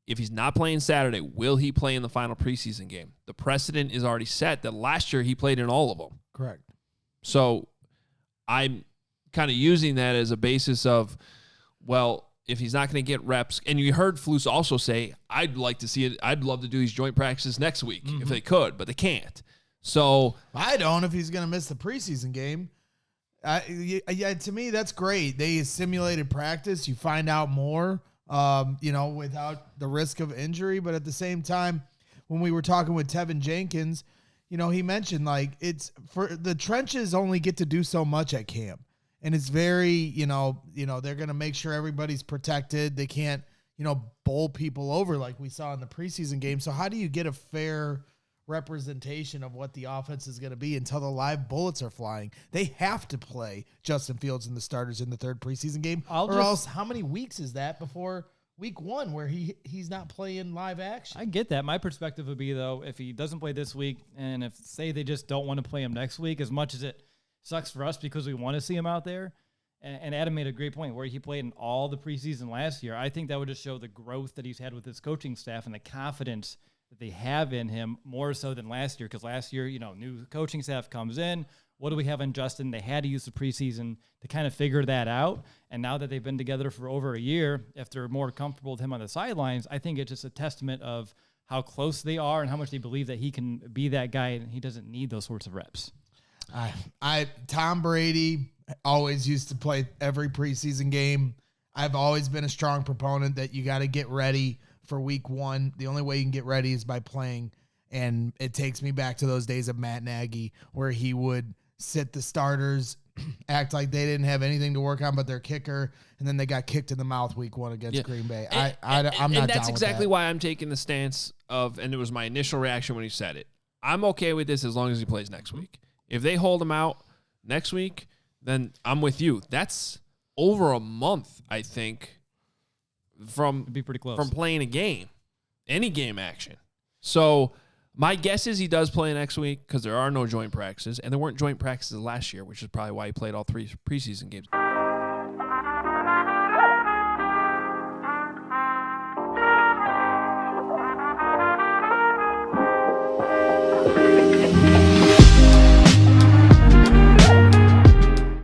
if he's not playing Saturday, will he play in the final preseason game? The precedent is already set that last year he played in all of them. Correct. So I'm kind of using that as a basis of, well, if he's not going to get reps, and you heard Flus also say, I'd like to see it. I'd love to do these joint practices next week if they could, but they can't. So I don't if he's going to miss the preseason game. Yeah, to me, that's great. They simulated practice. You find out more, without the risk of injury. But at the same time, when we were talking with Tevin Jenkins, he mentioned like it's for the trenches only get to do so much at camp. And it's very, they're going to make sure everybody's protected. They can't, bowl people over like we saw in the preseason game. So how do you get a fair representation of what the offense is going to be until the live bullets are flying? They have to play Justin Fields and the starters in the third preseason game, else how many weeks is that before week 1 where he's not playing live action? I get that. My perspective would be, though, if he doesn't play this week and if, say, they just don't want to play him next week, as much as it sucks for us because we want to see him out there, and Adam made a great point where he played in all the preseason last year. I think that would just show the growth that he's had with his coaching staff and the confidence that they have in him more so than last year, because last year, new coaching staff comes in. What do we have in Justin? They had to use the preseason to kind of figure that out. And now that they've been together for over a year, if they're more comfortable with him on the sidelines, I think it's just a testament of how close they are and how much they believe that he can be that guy and he doesn't need those sorts of reps. Tom Brady always used to play every preseason game. I've always been a strong proponent that you got to get ready for week 1. The only way you can get ready is by playing. And it takes me back to those days of Matt Nagy where he would sit the starters, act like they didn't have anything to work on but their kicker, and then they got kicked in the mouth week 1 against Green Bay. I'm not down with that. And that's exactly why I'm taking the stance of, and it was my initial reaction when he said it, I'm okay with this as long as he plays next week. If they hold him out next week, then I'm with you. That's over a month, I think, from It'd be pretty close from playing a game, any game action. So my guess is he does play next week because there are no joint practices, and there weren't joint practices last year, which is probably why he played all 3 preseason games.